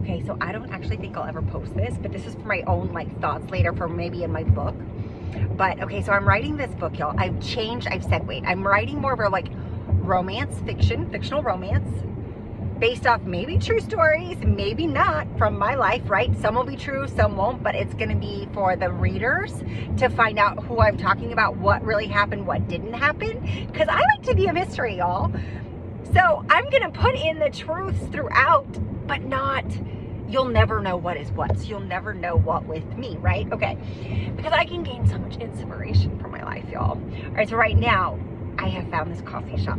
okay, so I don't actually think I'll ever post this, but this is for my own like thoughts later for maybe in my book. But okay, so I'm writing this book, y'all. I've segued. I'm writing more of a like romance fiction, fictional romance, based off maybe true stories, maybe not, from my life, right? Some will be true, some won't, but it's gonna be for the readers to find out who I'm talking about, what really happened, what didn't happen, because I like to be a mystery, y'all. So I'm gonna put in the truths throughout, but not, you'll never know what is what. So you'll never know what with me, right? Okay, because I can gain so much inspiration from my life, y'all. All right, so right now, I have found this coffee shop,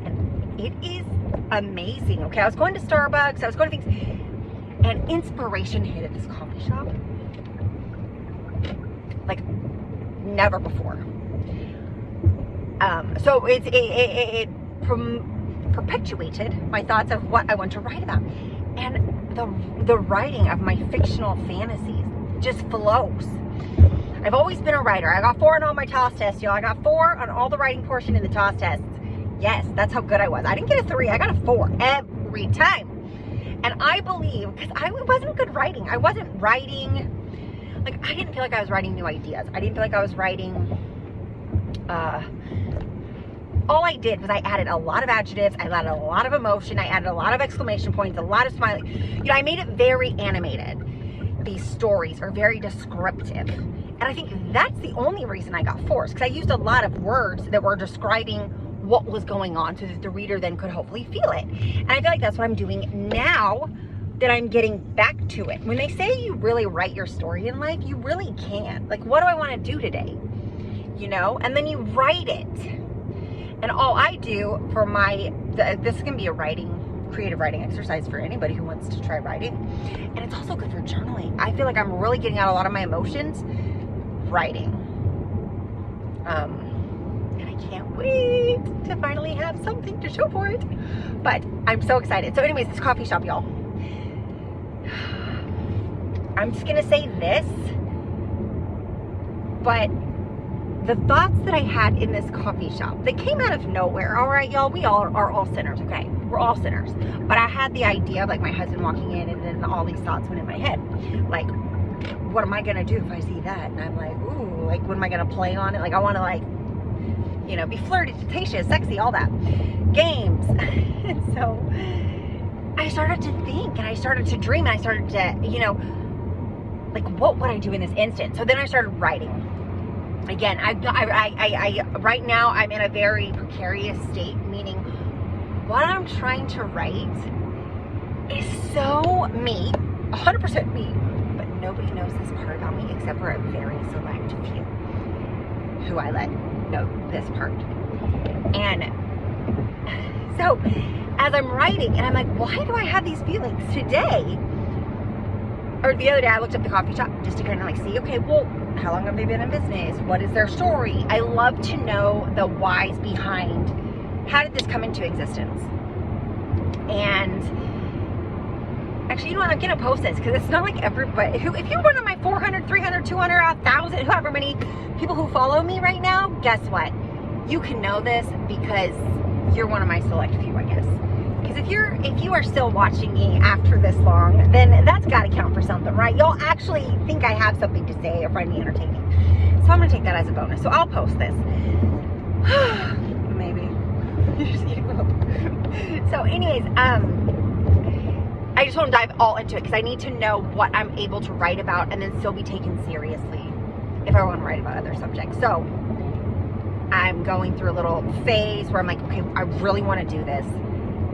and it is amazing. Okay, I was going to Starbucks, I was going to things, and inspiration hit at this coffee shop like never before. So it perpetuated my thoughts of what I want to write about, and the writing of my fictional fantasies just flows. I've always been a writer. I got 4 on all my TOS tests, y'all. I got 4 on all the writing portion in the TOS tests. Yes, that's how good I was. I didn't get a 3, I got a 4 every time. And I believe, because I wasn't good writing. I wasn't writing, like, I didn't feel like I was writing new ideas. I didn't feel like I was writing, all I did was I added a lot of adjectives, I added a lot of emotion, I added a lot of exclamation points, a lot of smiling. You know, I made it very animated. These stories are very descriptive. And I think that's the only reason I got 4s, because I used a lot of words that were describing what was going on so that the reader then could hopefully feel it. And I feel like that's what I'm doing now that I'm getting back to it. When they say you really write your story in life, you really can. Like, what do I want to do today? You know, and then you write it. And all I do for this can be a creative writing exercise for anybody who wants to try writing. And it's also good for journaling. I feel like I'm really getting out a lot of my emotions writing. And I can't wait to finally have something to show for it. But I'm so excited. So anyways, this coffee shop, y'all. I'm just gonna say this, but the thoughts that I had in this coffee shop, they came out of nowhere. All right, y'all, we all are all sinners, okay? We're all sinners. But I had the idea of like my husband walking in, and then all these thoughts went in my head. Like, what am I gonna do if I see that? And I'm like, ooh, like, what am I gonna play on it? Like, I wanna, like, you know, be flirty, flirtatious, sexy, all that. Games. And so I started to think, and I started to dream, and I started to, you know, like, what would I do in this instant? So then I started writing. Again, right now I'm in a very precarious state, meaning what I'm trying to write is so me, 100% me, but nobody knows this part about me except for a very select few who I let know this part. And so as I'm writing, and I'm like, why do I have these feelings today? Or the other day I looked up the coffee shop just to kind of like see, okay, well, how long have they been in business? What is their story? I love to know the whys behind how did this come into existence. And actually, you know what, I'm gonna post this because it's not like everybody who, if you're one of my 400, 300, 200, 1,000, however many people who follow me right now, guess what? You can know this because you're one of my select few, I guess. Because if you are still watching me after this long, then that's got to count for something, right? Y'all actually think I have something to say or find me entertaining. So I'm going to take that as a bonus. So I'll post this. Maybe. So anyways, I just want to dive all into it because I need to know what I'm able to write about and then still be taken seriously if I want to write about other subjects. So I'm going through a little phase where I'm like, okay, I really want to do this.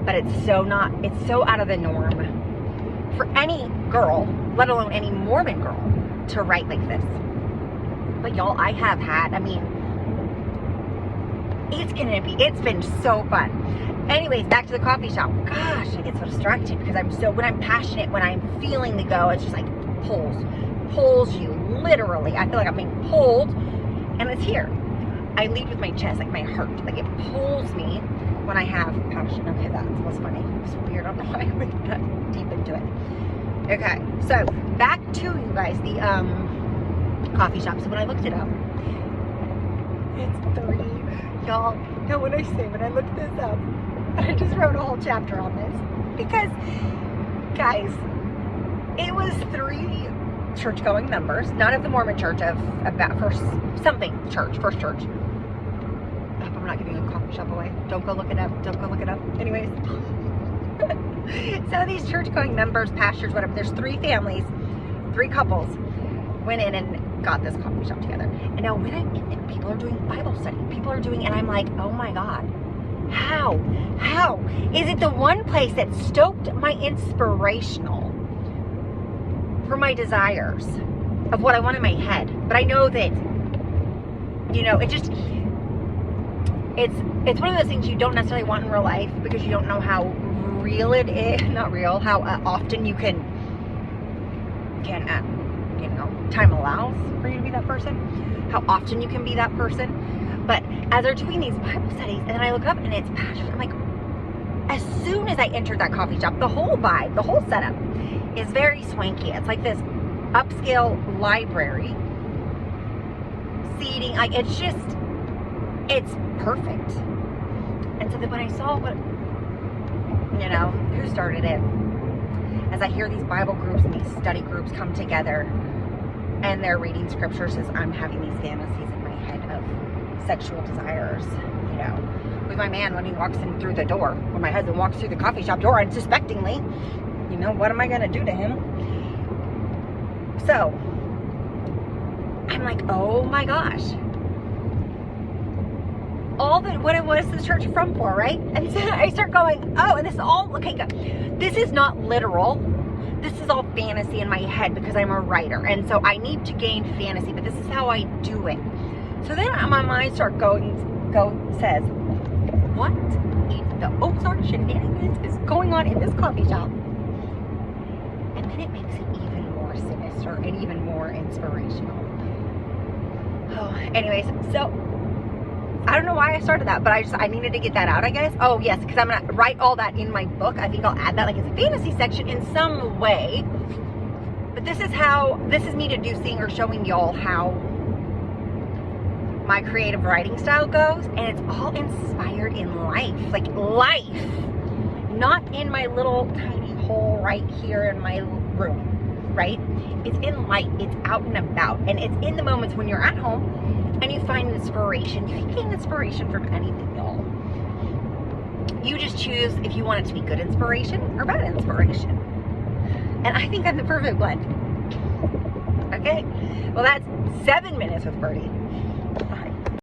But it's so out of the norm for any girl, let alone any Mormon girl, to write like this. But y'all, I have had, I mean, it's been so fun. Anyways, back to the coffee shop. Gosh, I get so distracted because when I'm passionate, when I'm feeling the go, it's just like pulls you, literally. I feel like I'm being pulled, and it's here. I lead with my chest, like my heart, like it pulls me when I have passion. Okay, that was funny. It's weird. I don't know why I went that deep into it. Okay, so back to you guys, the coffee shop. So when I looked it up, it's 3. Y'all know what I say when I looked this up. I just wrote a whole chapter on this because, guys, it was 3 church-going members, not of the Mormon church, of about First Church. I hope I'm not giving a coffee shop away. Don't go look it up. Anyways. So these church-going members, pastors, whatever, there's 3 families, 3 couples went in and got this coffee shop together. And now when I'm in there, people are doing Bible study. And I'm like, oh my God, how is it the one place that stoked my inspirational for my desires of what I want in my head? But I know that, you know, it's one of those things you don't necessarily want in real life, because you don't know how real it is, how often you can you know, time allows for you to be that person, how often you can be that person. But as they're doing these Bible studies, and then I look up and it's pastors, I'm like, as soon as I entered that coffee shop, the whole vibe, the whole setup is very swanky. It's like this upscale library, seating, like it's perfect. And so then when I saw what, you know, who started it, as I hear these Bible groups and these study groups come together and they're reading scriptures as I'm having these fantasies in my head of sexual desires, you know, with my man when he walks in through the door, when my husband walks through the coffee shop door unsuspectingly, you know, what am I going to do to him? So I'm like, oh my gosh, all that what it was the church from for, right? And so I start going, oh, and this is all, okay, good. This is not literal. This is all fantasy in my head because I'm a writer. And so I need to gain fantasy, but this is how I do it. So then my mind says, what in the Ozark shenanigans is going on in this coffee shop? And then it makes it even more sinister and even more inspirational. Oh, anyways, so I don't know why I started that, but I needed to get that out, I guess. Oh, yes, because I'm going to write all that in my book. I think I'll add that like as a fantasy section in some way. But this is me deducing or showing y'all how my creative writing style goes. And it's all inspired in life. Like life. Not in my little tiny hole right here in my room, right? It's in light. It's out and about. And it's in the moments when you're at home and you find inspiration. You can gain inspiration from anything, y'all. You just choose if you want it to be good inspiration or bad inspiration. And I think I'm the perfect blend. Okay? Well, that's 7 minutes with Bertie.